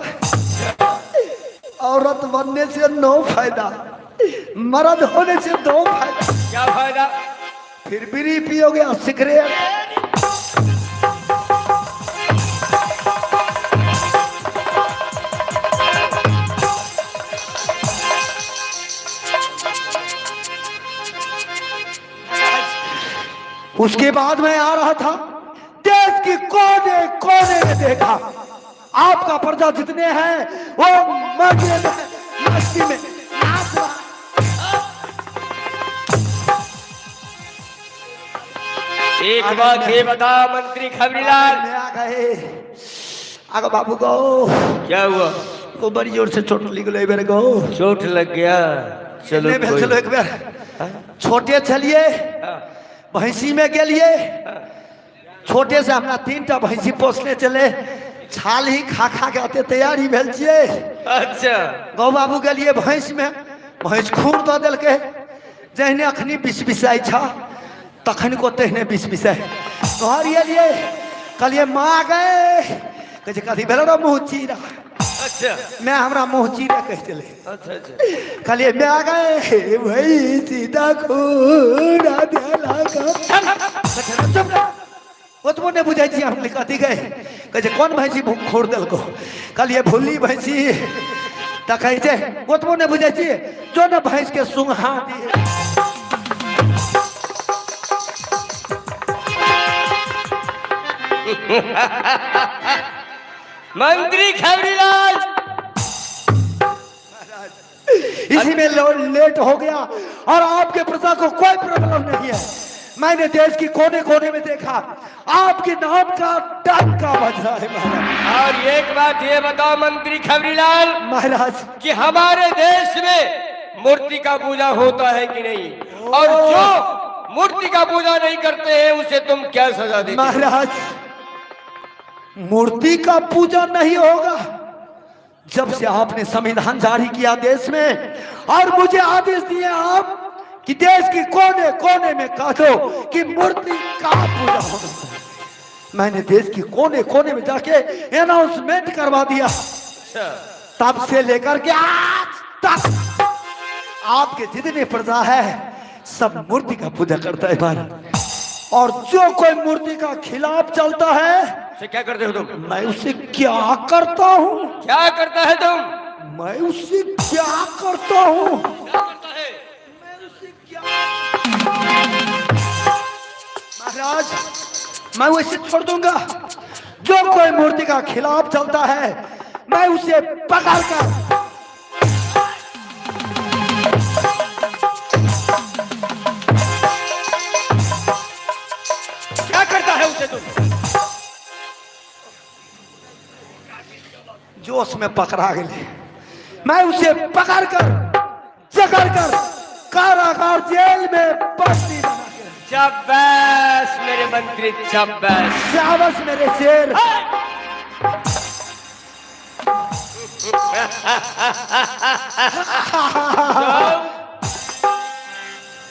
औरत बनने से 9 फायदा, मर्द होने से 2 फायदा। क्या फायदा? फिर बीड़ी पियोगे और सिगरेट। उसके बाद मैं आ रहा था, देश की कोने कोने में देखा आपका प्रजा जितने हैं वो मजे में मस्ती में नाच रहा। एक बात ये बता मंत्री खबरीलाल, में आ गए। आगे बाबू को क्या हुआ? वो बड़ी जोर से चोट लग गई मेरे को। चोट लग गया? चलो नहीं, कोई- चलो एक बार छोटे चलिए भैंसी में गेलिए। छोटे से हमरा 3टा भैंसी पोसने चले, छाल ही खा खा के आते तैयारी भेल छिए। अच्छा, गौ बाबू गेलिए भैंस में, भैंस खून दऽ देलकै। जहने अखनी बिस बिसाई छ तखन को तेहने बिस बिसाई। घर एलिए कहलिए माँ गए, कहै छै कथी भेल रे मुँह चीरा। अच्छा, मैं हमरा मुँह चीरा कह चले। अच्छा, अच्छा। कहलिए मैं आ गए भाई सीधा खून आ देला का। ओतबो नहीं बुझाई छी हम कथी गए, कहै छै कोन भैंसी खोड़ देलको। कहलिए भूली भैंसी। तऽ कहै छै ओतबो नहीं बुझाई छी, जो न भैंस के सुंघा दिए। मंत्री खबरीलाल, इसी में लेट हो गया और आपके प्रजा को कोई प्रॉब्लम नहीं है। मैंने देश की कोने कोने में देखा आपके नाम का डंका बज रहा है महाराज। और एक बात ये बताओ मंत्री खबरीलाल महाराज कि हमारे देश में मूर्ति का पूजा होता है कि नहीं, और जो मूर्ति का पूजा नहीं करते हैं उसे तुम क्या सजा देते? महाराज मूर्ति का पूजा नहीं होगा। जब से आपने संविधान जारी किया देश में और मुझे आदेश दिए आप कि देश के कोने कोने में कह दो कि मूर्ति का पूजा होगा, मैंने देश के कोने कोने में जाके अनाउंसमेंट करवा दिया। तब से लेकर के आज तक आपके जितने प्रजा है सब मूर्ति का पूजा करता है महाराज। और जो कोई मूर्ति का खिलाफ चलता है उसे क्या करते हो तुम? मैं उसे क्या करता हूँ, क्या करता है तुम? मैं उसे क्या करता हूँ, क्या करता है? मैं उसे क्या। महाराज मैं उसे छोड़ दूंगा। जो कोई मूर्ति का खिलाफ चलता है मैं उसे पकड़ कर क्या करता है उसे तुम? जोश में पकड़ा गए, मैं उसे पकड़ कर जकड़ कर कारागार जेल में बंदी बना के रखा। शाबाश मेरे मंत्री, शाबाश। शाबाश मेरे शेर।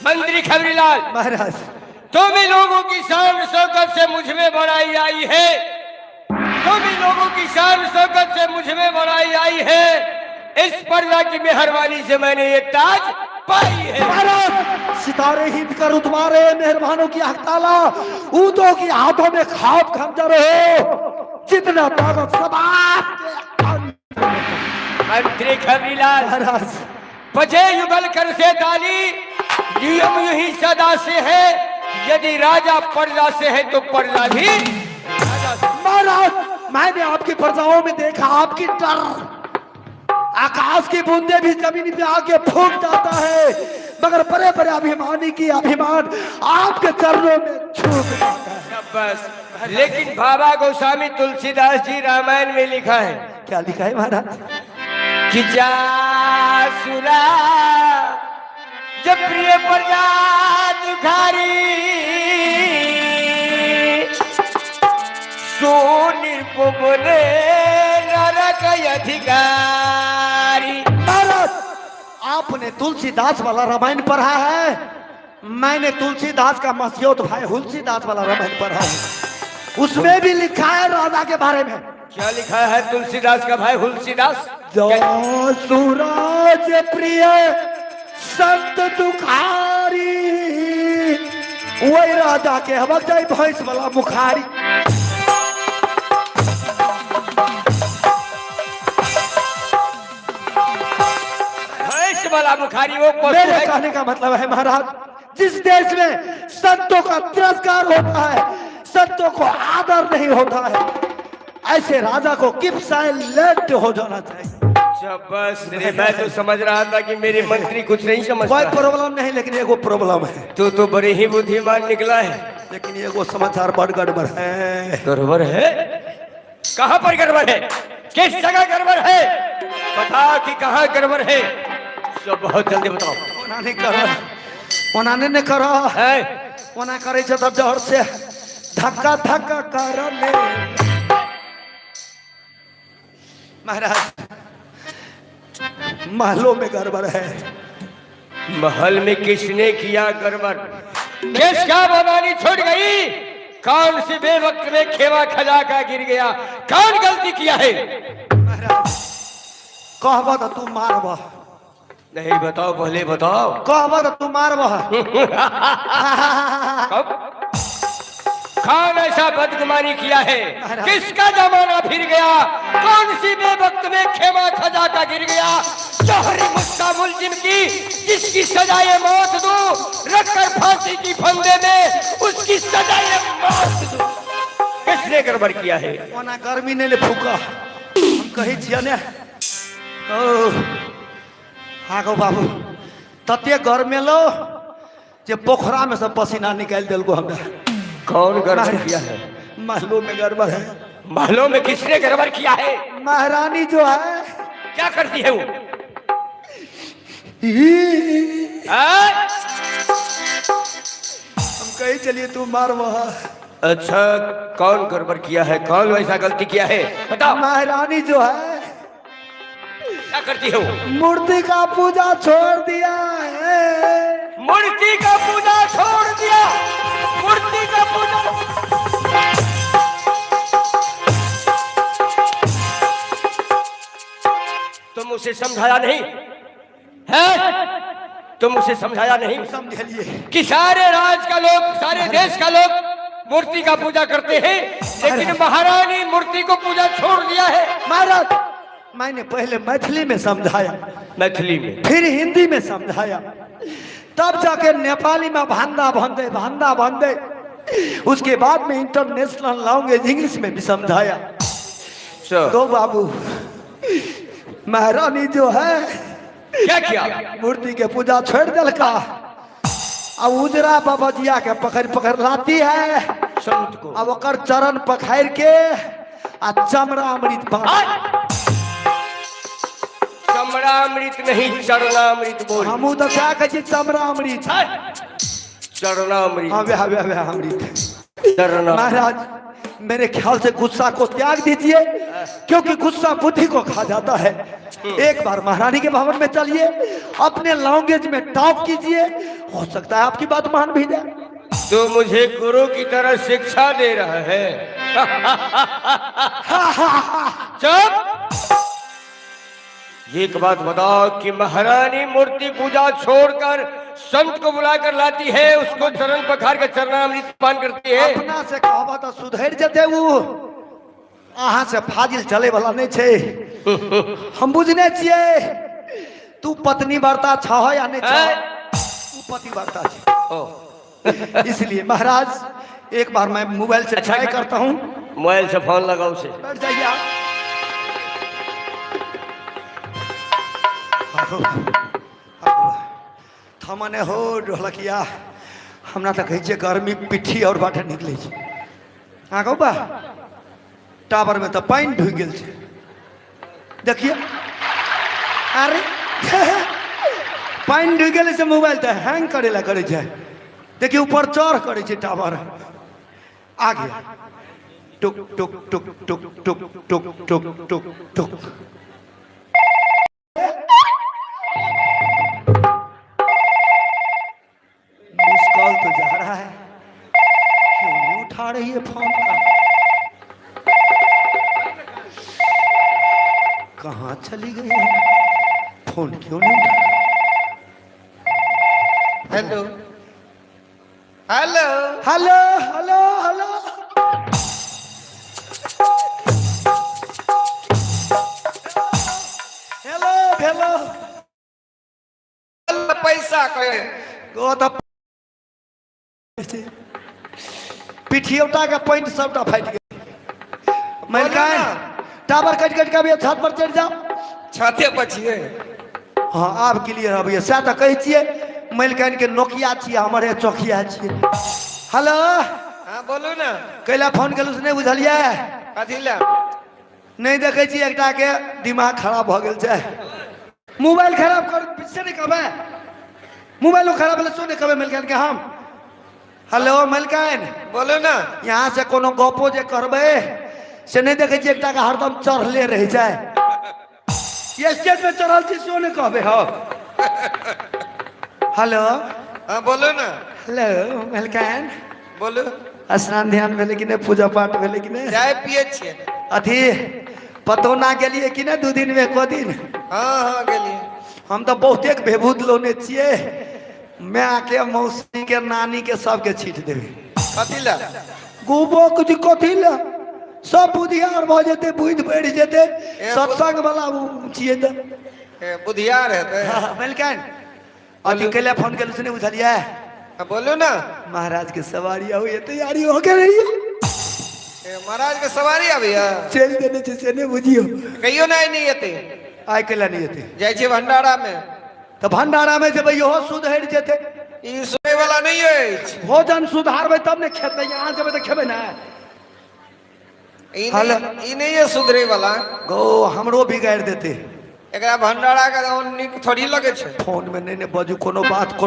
मंत्री खबरीलाल, महाराज तुम ही लोगों की शान शौकत से मुझ में बड़ाई आई है, तुम ही लोगों की शान शौकत से मुझ में बड़ाई आई है। इस प्रजा की मेहरबानी से मैंने ये ताज पाई है। महाराज सितारे हिंद कर तुम्हारे मेहरबानों की हकताला, ऊदों की हाथों में खाप खंजर हो, जितना ताकत सब आपके अंदर है। मंत्री खबरीलाल, महाराज बजे युगल कर से ताली, नियम यही सदा से है, यदि राजा प्रजा से है तो प्रजा भी राजा से। महाराज मैंने आपकी प्रजाओं में देखा आपकी डर, आकाश की बूंदे भी जमीन पे आके फूट जाता है, मगर बड़े बड़े अभिमानी की अभिमान आपके चरणों में छूट जाता है। शाबाश। लेकिन बाबा गोस्वामी तुलसीदास जी रामायण में लिखा है क्या लिखा है महाराज? कि जासुरा जब प्रिय प्रजा दुखारी, सोनिर को बोले नरक अधिकारी। महाराज आपने तुलसीदास वाला रामायण पढ़ा है? मैंने तुलसीदास का मसियोत भाई हुलसीदास वाला रामायण पढ़ा हूं। उसमें भी लिखा है राजा के बारे में। क्या लिखा है तुलसीदास का भाई हुलसीदास? जो सूरज प्रिय संत दुखारी, वही राजा के हवक जाए भैंस वाला मुखारी। भैंस वाला मुखारी वो पशु मेरे है। कहने का मतलब है महाराज, जिस देश में संतों का तिरस्कार होता है, संतों को आदर नहीं होता है, ऐसे राजा को किप साइलेंट हो जाना चाहिए। बस मैं तो समझ रहा था कि मेरे मंत्री कुछ नहीं कोई समझता। प्रॉब्लम नहीं, लेकिन एगो प्रॉब्लम है। तू तो बड़े ही बुद्धिमान निकला है। लेकिन एगो समाचार बड़ गड़बड़ है। गड़बड़ है? कहाँ पर गड़बड़ है? किस जगह गड़बड़ है? बताओ कि कहाँ गड़बड़ है। सब बहुत जल्दी बताओ। ओनाने करो, ओनाने ने करो है ओना करे छ तब जोर से धक्का धक्का करने। महाराज, महलों में गड़बड़ है। महल में किसने किया गड़बड़? किसका बनानी छूट गई? कौन सी बेवक्त में खेवा खजा का गिर गया? कौन गलती किया है? महाराज, कहबा तो तू मारबा। नहीं बताओ, पहले बताओ। कहबा तो तू मारबा। कब? कौन ऐसा बदगुमानी किया है? किसका जमाना फिर गया? कौन सी बेवक्त में खेमा खजा का गिर गया? जौहरी मुस्का मुलजिम की, जिसकी सजाए मौत दूं, रखकर फांसी की फंदे में उसकी सजाए मौत दूं। किसने गड़बड़ किया है? ओना गर्मी ने ले फूका। हम कही छिया ने, ओ हागो बाबू, तते गर्मे लो जे पोखरा में से पसीना निकाल दिल को हमरा। कौन गड़बड़ किया है? महलों में गड़बड़ है। महलों में किसने गड़बड़ किया है? महारानी जो है, क्या करती है वो? हम कही चलिए तू मार वहा। अच्छा, कौन गड़बड़ किया है? कौन वैसा गलती किया है? बताओ। महारानी जो है, क्या करती है वो? मूर्ति का पूजा छोड़ दिया है। मूर्ति का पूजा छोड़ दिया। मूर्ति का पूजा। तुम उसे समझाया नहीं है? तुम उसे समझाया नहीं समझ लिए कि सारे राज का लोग, सारे देश का लोग मूर्ति का पूजा करते हैं, लेकिन महारानी मूर्ति को पूजा छोड़ दिया है। महाराज, मैंने पहले मैथिली में समझाया, मैथिली में, फिर हिंदी में समझाया, तब जाके नेपाली में भांदा भंदे, उसके बाद में इंटरनेशनल लैंग्वेज इंग्लिश में भी समझाया। तो बाबू, महारानी जो है, क्या किया? मूर्ति के पूजा छोड़ दिल का। अब उजरा बाबजिया के पकड़ लाती है संत को। अब ओकर चरण पखार के आ चमड़ा अमृत चमड़ा अमृत नहीं, चरणामृत बोल। हमू तो क्या कहे चमड़ा अमृत, चरणामृत। अमृत। चरणा। महाराज, मेरे ख्याल से गुस्सा को त्याग दीजिए, क्योंकि गुस्सा बुद्धि को खा जाता है। एक बार महारानी के भवन में चलिए, अपने लैंग्वेज में टॉक कीजिए, हो सकता है आपकी बात मान भी जाए। तो मुझे गुरु की तरह शिक्षा दे रहा है। चुप। एक बात बताओ कि महारानी मूर्ति पूजा छोड़कर संत को बुलाकर लाती है, उसको चरण पखार कर चरणामृत पान करती है। अपना से कहबा तो सुधर जते, वो अहाँ से फाजिल चले वाला नहीं छे। हम बुझने छिए तू पत्नी वार्ता छ या नहीं छ, तू पति वार्ता छ। इसलिए महाराज, एक बार मैं मोबाइल से ट्राई करता हूँ। मोबाइल से फोन लगाओ उसे। बैठ जाइए आप। थमने हो ढोलकिया, हमरा तो कहे गर्मी पिट्ठी और बाटे निकले। हाँ कहू बा, टावर में तो पानी ढुक गल छे, देखिए। अरे पानी ढुक गल से मोबाइल तो हैंग करे ला करे छे। देखिए ऊपर चढ़ करे छे टावर, आ गया। टुक टुक टुक टुक टुक टुक टुक टुक टुक। तो जा रहा है, क्यों नहीं उठा रही है फोन का? कहाँ चली गई है? फोन क्यों नहीं उठा? Hello hello hello hello hello hello hello पैसा कहे वो तो पिठियौटा का पॉइंट सबटा फाइट गया। मैं कहा टावर कट कट के छत पर चढ़ जाओ। छाते पर छिए हाँ आप क्लियर अभी सएह तो कहै छियै। मलिकान के नोकिया छियै, हमारे चौकिया छियै। हेलो हाँ बोलू ना कैला फोन केलू से नहीं बुझलियै? कथी ला नहीं देखे छी एकटा के दिमाग खराब भ गेल छै। मोबाइल खराब कर से नहीं कहबै, मोबाइलो खराब भेलै सो नहीं कहबै मलिकान के हम। हेलो मलिकान बोलू ना यहाँ से कोनो गपो जे करबै से नहीं देखे छी एकटा के हरदम चढ़ले रह जाए। ये स्टेज में चढ़ल छी सो नहीं कहबै हो। हेलो हाँ बोलू ना हेलो मलिकान बोलू स्नान ध्यान भेलै कि नहीं, पूजा पाठ भेलै कि नहीं? चाय पिए छिए अथी पतो ना गेलिए कि नहीं 2 दिन में एको दिन? हाँ हाँ गेलिए हम तो बहुते भेभूत लोने छिए। माँ के मौसी के नानी के सबके छीट देवे। कथी ला गोबो कुछ कथी ला सब बुधियार भ जेते, बुझ बढ़ जेते, सत्संग वाला छिए त बुधियार है मलिकान अथी केले फोन केलु से नहीं बुझलिए? बोलू ना महाराज के सवारी हुई तैयारी हो के रही है। महाराज के सवारी अभी चल देने से नहीं बुझियो कहियो नहीं एते आइ केला नहीं होते जाइ छै भंडारा में तो भंडारा में जब इहो शुद्ध हट जेते। ई सुने वाला नहीं है भोजन सुधारबे तब ने खेते, यहाँ जब तो खेबे ना। ई नहीं है सुधरे वाला गो हमरो बिगाड़ देते। एकरा भंडारा का निक थोड़ी लगे छै। फोन में नहीं बजू, कोनो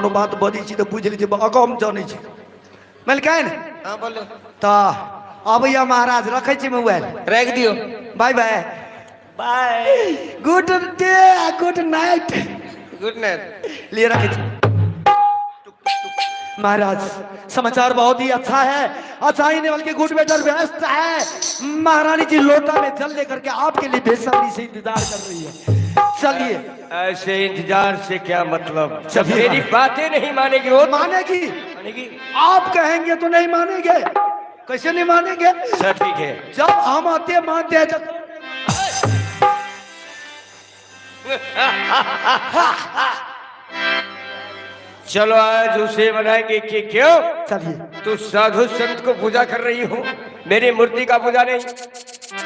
बात बजी छी तो बुझ लीजिए अगम जाने छी। मलिकान हाँ बोलो तो अबैया महाराज रखे छी मोबाइल रख दियो bye bye bye good day good night good night लिए रखे छी। महाराज समाचार बहुत ही अच्छा है, अच्छा ही नहीं बल्कि गुड बेटर व्यस्त है। महारानी जी लोटा में जल लेकर के आपके लिए बेसब्री से इंतजार कर रही है। चलिए ऐसे इंतजार से क्या मतलब, जब चलिए। मेरी बातें नहीं मानेगी वो मानेगी, मानेगी। आप कहेंगे तो नहीं मानेंगे, कैसे नहीं मानेंगे? अच्छा ठीक है, जब हम आते मानते हैं तो चलो आज उसे मनाएंगे कि क्यों? चलिए तू साधु संत को पूजा कर रही हो, मेरी मूर्ति का पूजा नहीं।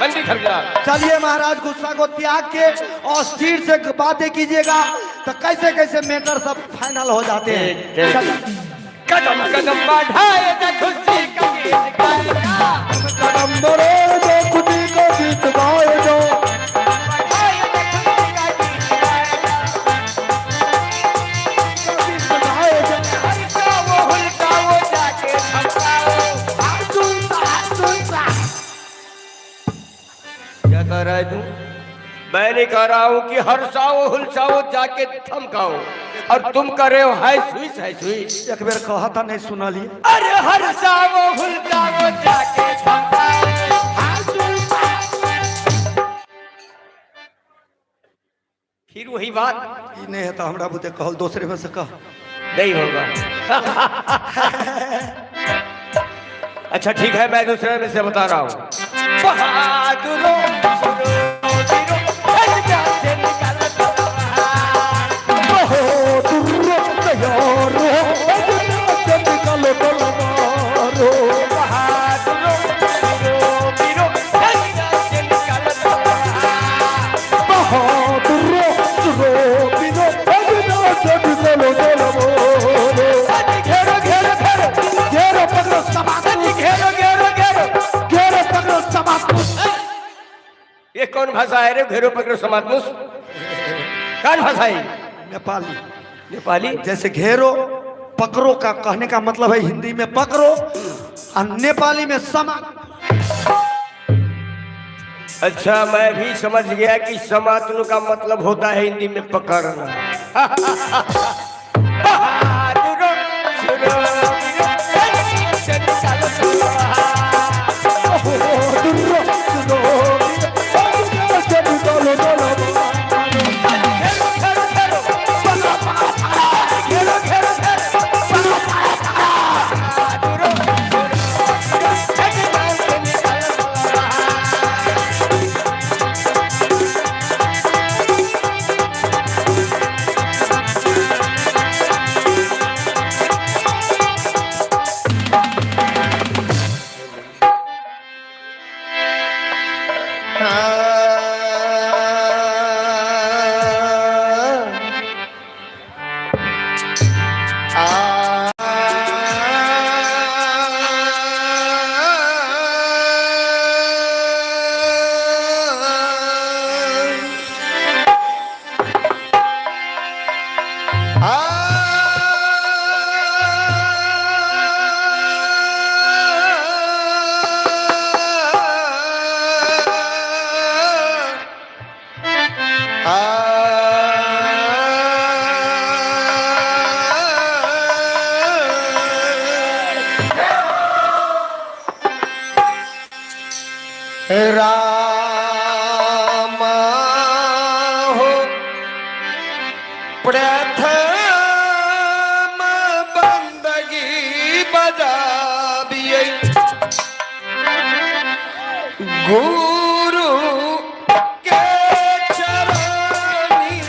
बंदी कर जा। चलिए महाराज गुस्सा को त्याग के और स्थिर से बातें कीजिएगा तो कैसे कैसे मैटर सब फाइनल हो जाते हैं। ठीक। चलिए। कदम कदम बढ़ाए तो खुशी का गीत गाएगा। कदम बढ़े जो खुशी को गीत गाए जो, बढ़ाए तो खुशी का गीत गाएगा। गीत गाए जो। हुलका वो जाके थमकाओ। क्या कह रहा है तू? मैं नहीं कह रहा हूँ कि हर्षाओ हुलसाओ जाके थमकाओ, और तुम कर रहे हो हाय सुई हाय सुई। एक बेर कहा था नहीं सुना लिए। अरे हर्षाओ हुलसाओ जाके थमकाओ। फिर वही बात ई नहीं है तो हमरा बुते कहल दूसरे में से कह। नहीं होगा। अच्छा ठीक है, मैं दूसरे में से बता रहा हूँ। बहादुरों सुनो तीरों, कन्या से निकल तलवार। बहादुरों सुनो तीरों, कन्या से निकल तलवार। घेरो घेरो घेरो घेरो पकड़ो घेरो घेरो घेरो। घेरो पकड़ो समाप्त। ये कौन भाषा है रे? घेरो पकड़ो समात्मुस कौन भाषा है? नेपाली। नेपाली। जैसे घेरो पकड़ो का कहने का मतलब है हिंदी में पकड़ो और नेपाली में समा। अच्छा मैं भी समझ गया कि समात्नु का मतलब होता है हिंदी में पकड़ना। बहादुरों सुनो राम हो प्रथम बंदगी बजाबिए गुरु के चरणी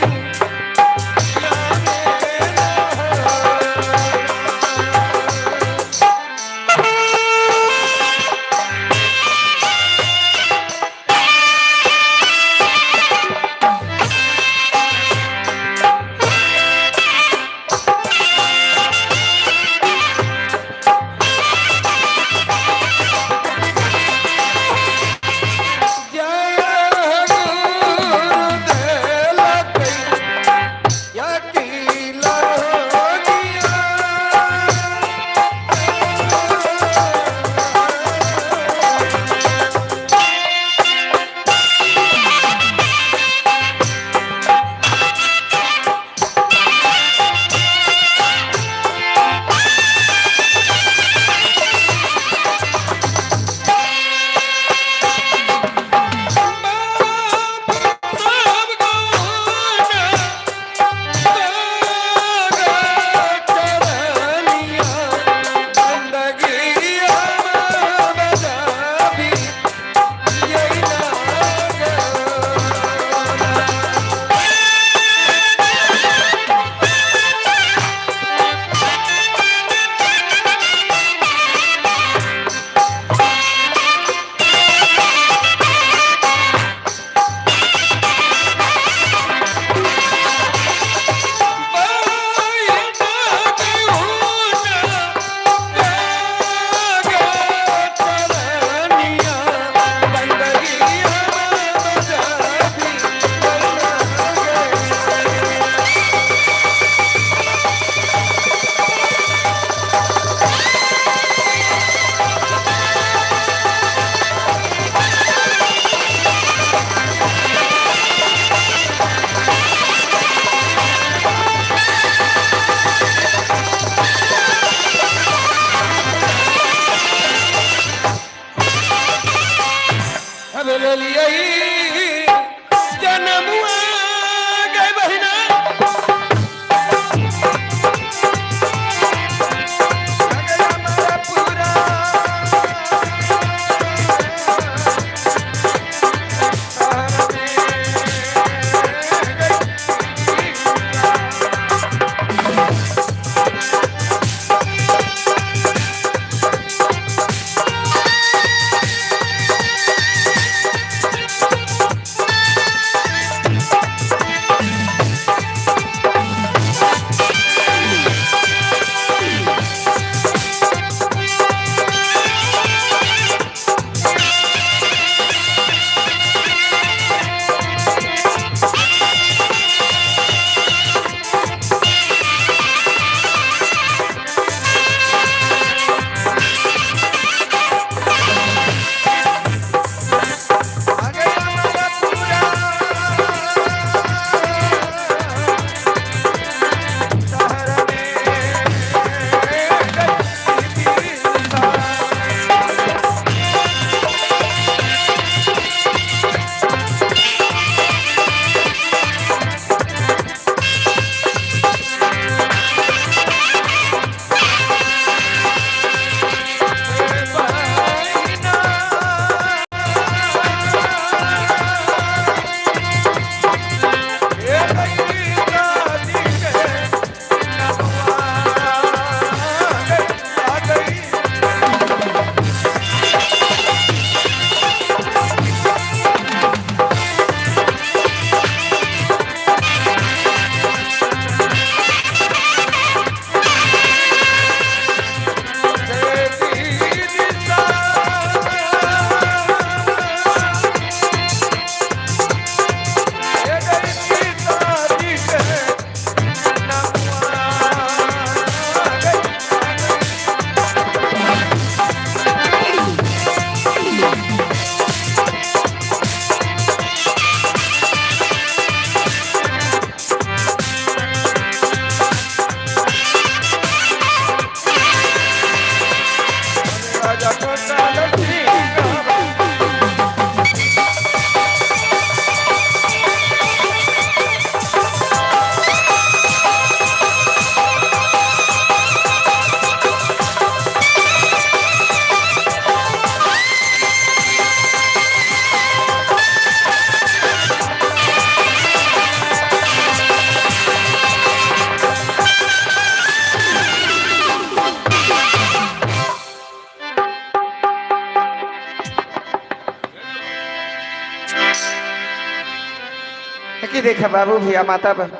कि देखा बाबू भैया माता बहन,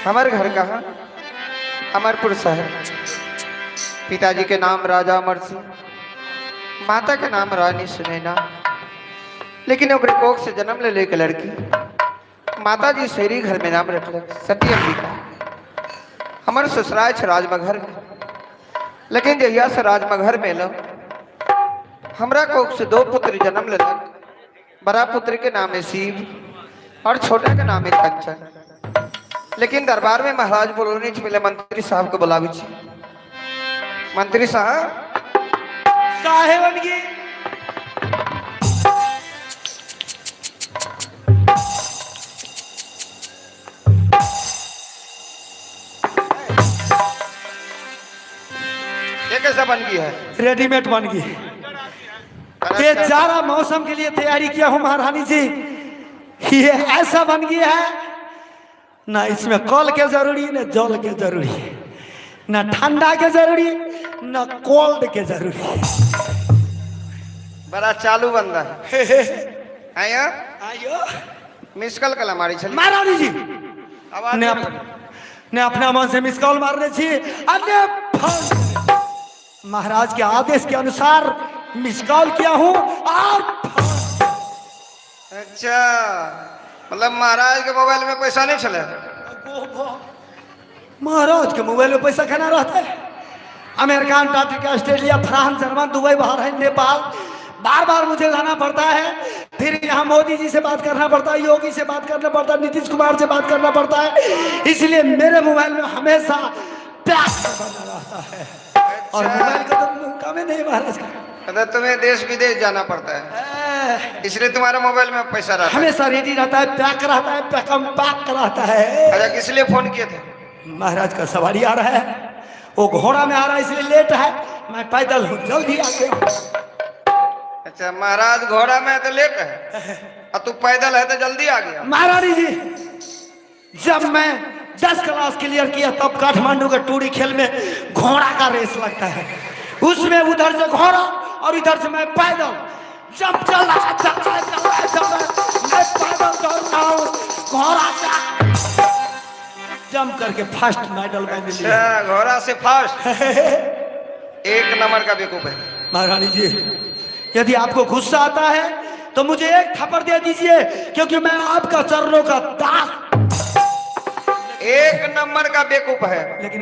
हमारे घर कहाँ अमरपुर शहर, पिताजी के नाम राजा अमर सिंह, माता के नाम रानी सुनैना, लेकिन ओकरे कोख से जन्म ले लेके लड़की माता जी शेरी घर में नाम रखल सती अंबिका। हमार ससुराल है राजमघर में, लेकिन जहिया से राजमघर में लो हमरा कोख से 2 पुत्र जन्म लेलक। बड़ा पुत्र के नाम है शिव और छोटा के नाम है कंचन। लेकिन दरबार में महाराज बोलने से पहले मंत्री साहब को बुलावे छी। मंत्री साहब साहेबन की ये कैसा बन गई है? रेडीमेड बन गई। ये जाड़ा मौसम के लिए तैयारी किया हूँ महारानी जी। ये ऐसा बन गया है, ना इसमें कल के जरूरी न जल के जरूरी, न ठंडा के जरूरी न कोल्ड के जरूरी। बड़ा चालू बंदा है। आया आयो मिसकल कला मारी छली महारानी जी आवाज ने ने अपना मन से मिस कॉल मारने छी। अन्य महाराज के आदेश के अनुसार मिस कॉल किया हूँ और अच्छा, मतलब महाराज के मोबाइल में पैसा नहीं चले? महाराज के मोबाइल में पैसा कहना रहता है? America, Antarctica, Australia, France, German, Dubai, Bahrain, Nepal, बार बार मुझे जाना पड़ता है। फिर यहाँ मोदी जी से बात करना पड़ता है, योगी से बात करना पड़ता है, नीतीश कुमार से बात करना पड़ता है। इसलिए मेरे मोबाइल में हमेशा प्यास बना रहता है। और मोबाइल का तो काम ही नहीं महाराज का। मतलब तुम्हें देश विदेश जाना पड़ता है, इसलिए तुम्हारे मोबाइल में पैसा रहता है? हमेशा रेडी रहता है, पैक रहता है, पैकम पैक रहता है। अच्छा, किस लिए फोन किए थे? महाराज का सवारी आ रहा है, वो घोड़ा में आ रहा है इसलिए लेट है। मैं पैदल हूँ, जल्दी आ गया। अच्छा, महाराज घोड़ा में है तो लेट है और तू पैदल है तो जल्दी आ गया। महारानी जी, जब मैं 10 क्लास क्लियर किया तब काठमांडू के टूरी खेल में घोड़ा का रेस लगता है। उसमें उधर से घोड़ा और इधर से मैं पैदल। जब चला मैं पैदल दौड़ रहा हूँ, घोड़ा का जंप करके फर्स्ट मेडल मैंने लिया। अच्छा, घोड़ा से फास्ट। एक नंबर का बेवकूफ है। महारानी जी, यदि आपको गुस्सा आता है तो मुझे एक थप्पड़ दे दीजिए, क्योंकि मैं आपका चरणों का दास। एक नंबर का बेवकूफ है। लेकिन